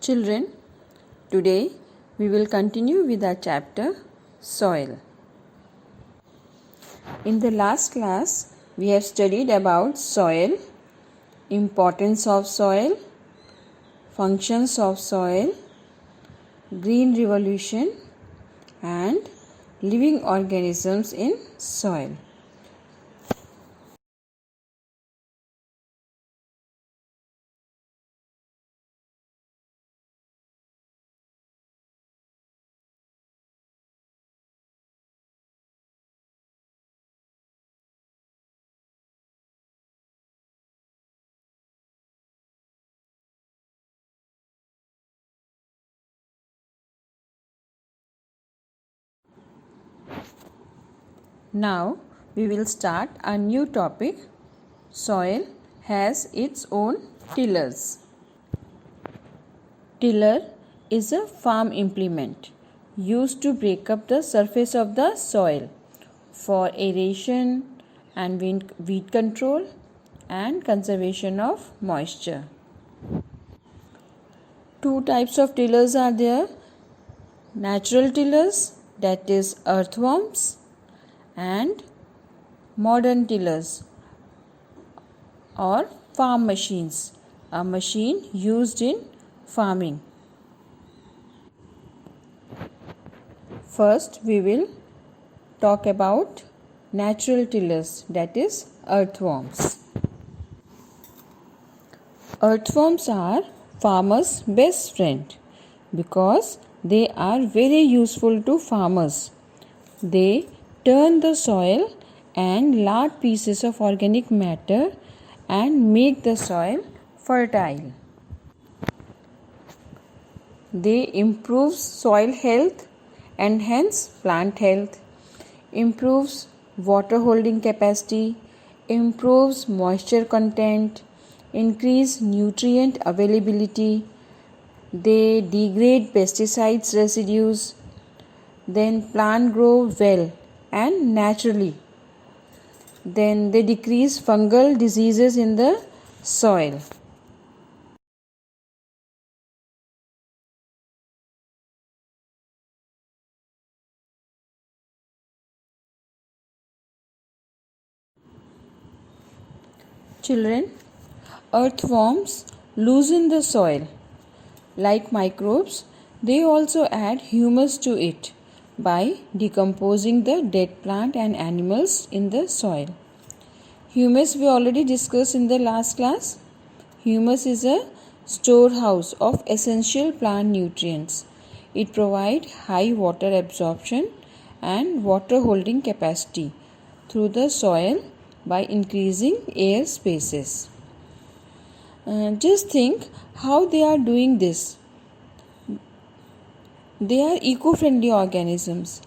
Children, today we will continue with our chapter Soil. In the last class, we have studied about soil, importance of soil, functions of soil, green revolution, and living organisms in soil. Now we will start a new topic. Soil has its own tillers. Tiller is a farm implement used to break up the surface of the soil for aeration and weed control and conservation of moisture. Two types of tillers are there. Natural tillers, that is earthworms, and modern tillers or farm machines, a machine used in farming. First we will talk about natural tillers, that is earthworms. Earthworms are farmers' best friend because they are very useful to farmers. They turn the soil and large pieces of organic matter and make the soil fertile. They improve soil health, enhance plant health, improves water holding capacity, improves moisture content, increase nutrient availability. They degrade pesticides residues. Then plant grow well and naturally. Then they decrease fungal diseases in the soil. Children, earthworms loosen the soil. Like microbes, they also add humus to it by decomposing the dead plant and animals in the soil. Humus we already discussed in the last class. Humus is a storehouse of essential plant nutrients. It provides high water absorption and water holding capacity through the soil by increasing air spaces. Just think how they are doing this. They are eco-friendly organisms.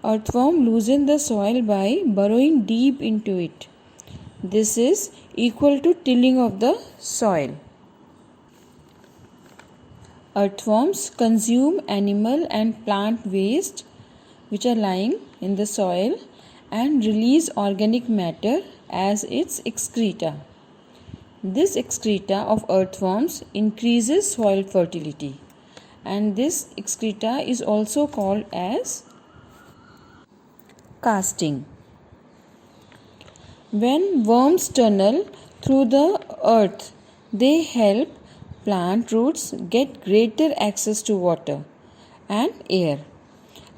Earthworm loosen the soil by burrowing deep into it. This is equal to tilling of the soil. Earthworms consume animal and plant waste which are lying in the soil and release organic matter as its excreta. This excreta of earthworms increases soil fertility, and this excreta is also called as casting. When worms tunnel through the earth, they help plant roots get greater access to water and air,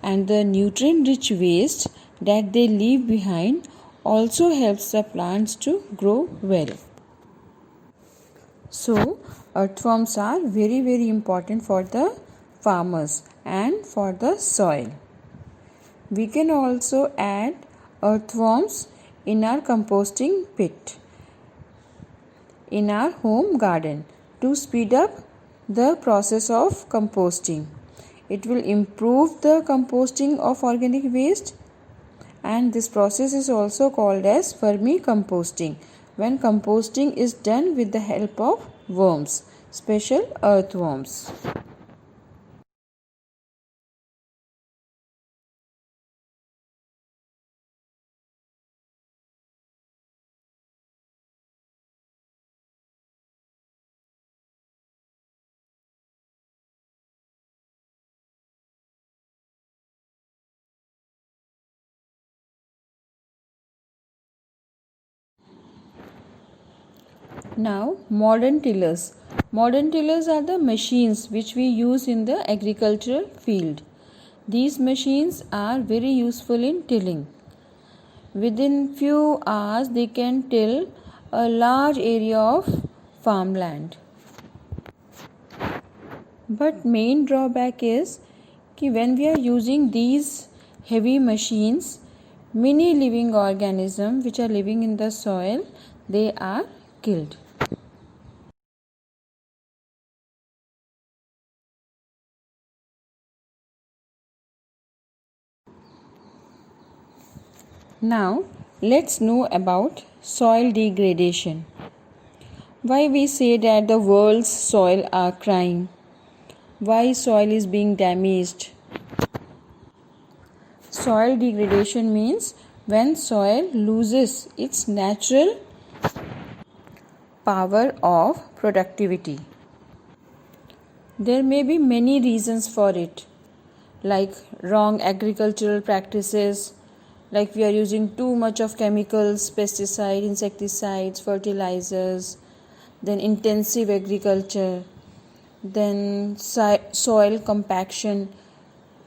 and the nutrient-rich waste that they leave behind also helps the plants to grow well. So, earthworms are very important for the farmers and for the soil. We can also add earthworms in our composting pit in our home garden to speed up the process of composting. It will improve the composting of organic waste, and this process is also called as vermicomposting, when composting is done with the help of worms, special earthworms. Now, modern tillers. Modern tillers are the machines which we use in the agricultural field. These machines are very useful in tilling. Within few hours, they can till a large area of farmland. But main drawback is कि when we are using these heavy machines, many living organisms which are living in the soil, they are killed. Now, let's know about soil degradation. Why we say that the world's soil are crying? Why soil is being damaged? Soil degradation means when soil loses its natural power of productivity. There may be many reasons for it, like wrong agricultural practices, like we are using too much of chemicals, pesticides, insecticides, fertilizers, then intensive agriculture, then soil compaction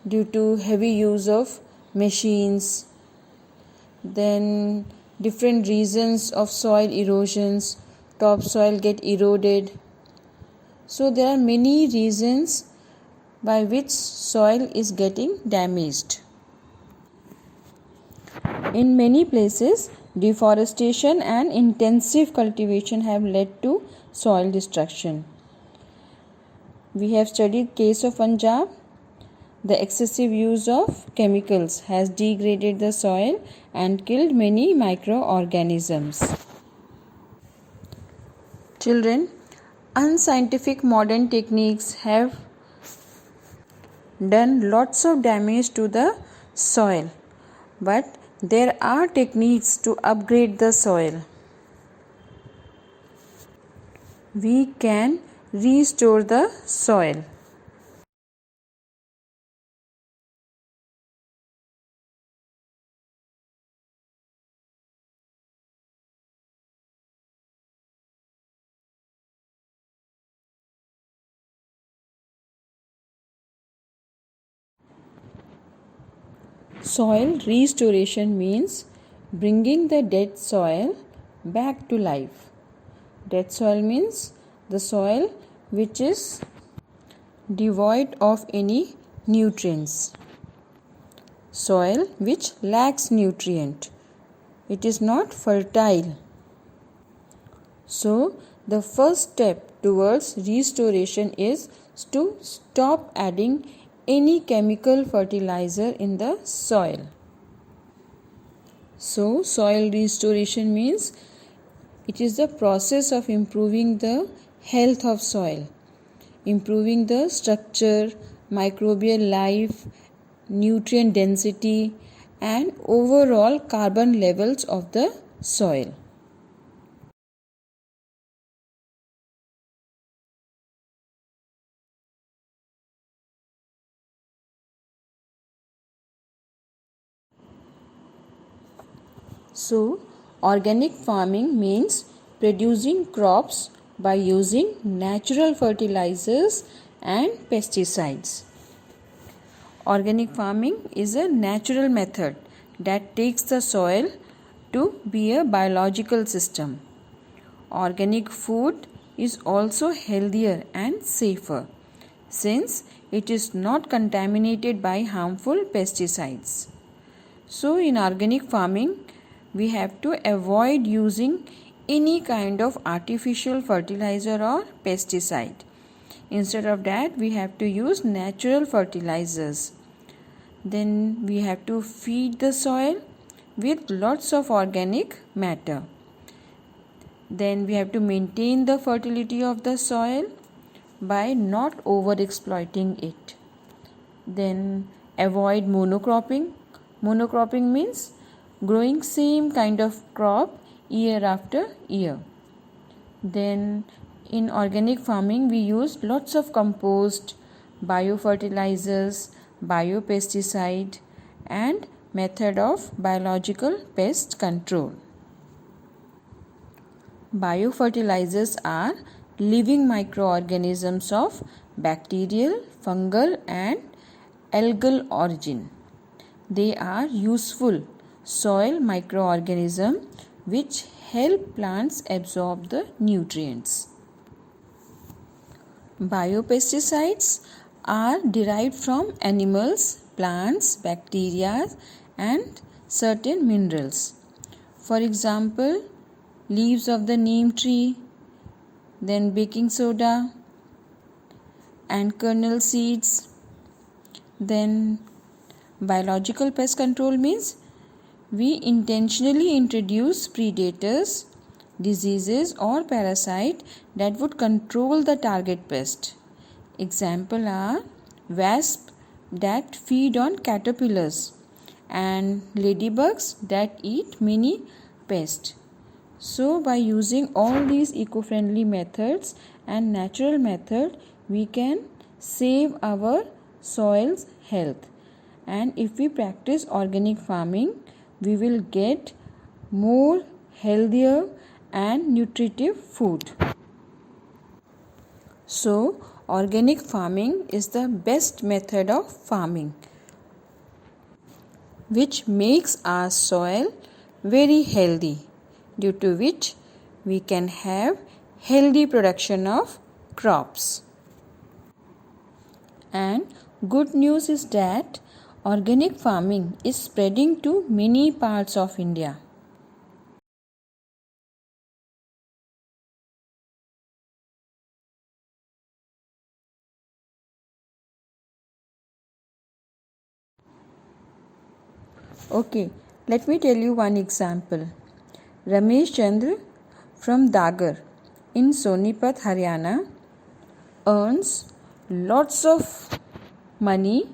due to heavy use of machines, then different reasons of soil erosions, topsoil get eroded. So there are many reasons by which soil is getting damaged. In many places, deforestation and intensive cultivation have led to soil destruction. We have studied case of Punjab. The excessive use of chemicals has degraded the soil and killed many microorganisms. Children, unscientific modern techniques have done lots of damage to the soil, but there are techniques to upgrade the soil. We can restore the soil. Soil restoration means bringing the dead soil back to life. Dead soil means the soil which is devoid of any nutrients. Soil which lacks nutrient. It is not fertile. So, the first step towards restoration is to stop adding any chemical fertilizer in the soil. So, soil restoration means it is the process of improving the health of soil, improving the structure, microbial life, nutrient density, and overall carbon levels of the soil. So, organic farming means producing crops by using natural fertilizers and pesticides. Organic farming is a natural method that takes the soil to be a biological system. Organic food is also healthier and safer since it is not contaminated by harmful pesticides. So, in organic farming, we have to avoid using any kind of artificial fertilizer or pesticide. Instead of that, we have to use natural fertilizers. Then we have to feed the soil with lots of organic matter. Then we have to maintain the fertility of the soil by not over exploiting it. Then avoid monocropping. Monocropping means growing same kind of crop year after year. Then in organic farming we use lots of compost, biofertilizers, biopesticide and method of biological pest control. Biofertilizers are living microorganisms of bacterial, fungal, and algal origin. They are useful soil microorganisms which help plants absorb the nutrients. Biopesticides are derived from animals, plants, bacteria, and certain minerals. For example, leaves of the neem tree, then baking soda and kernel seeds. Then biological pest control means we intentionally introduce predators, diseases or parasite that would control the target pest. Example are wasps that feed on caterpillars and ladybugs that eat many pests. So by using all these eco-friendly methods and natural method, we can save our soil's health. And if we practice organic farming, we will get more healthier and nutritive food. So organic farming is the best method of farming, which makes our soil very healthy, due to which we can have healthy production of crops. And good news is that organic farming is spreading to many parts of India. Okay, let me tell you one example. Ramesh Chandra from Dagar in Sonipat, Haryana earns lots of money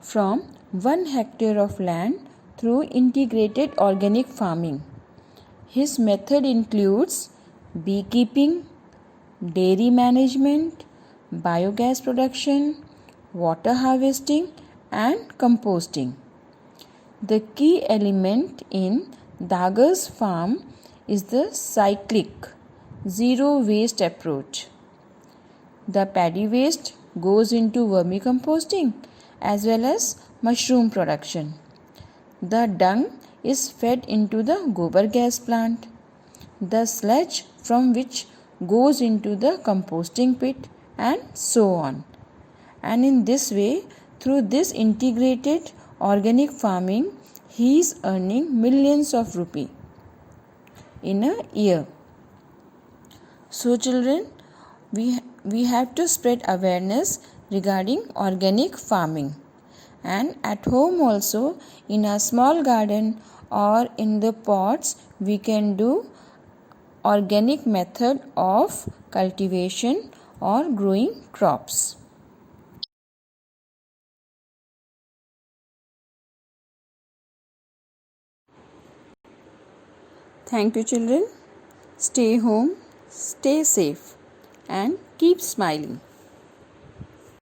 from 1 hectare of land through integrated organic farming. His method includes beekeeping, dairy management, biogas production, water harvesting, and composting. The key element in Dagar's farm is the cyclic zero waste approach. The paddy waste goes into vermicomposting as well as mushroom production. The dung is fed into the gobar gas plant. The sludge from which goes into the composting pit, and so on. And in this way, through this integrated organic farming, he is earning millions of rupees in a year. So children, we have to spread awareness regarding organic farming, and at home also, in a small garden or in the pots, we can do organic method of cultivation or growing crops. Thank you children. Stay home, stay safe, and keep smiling.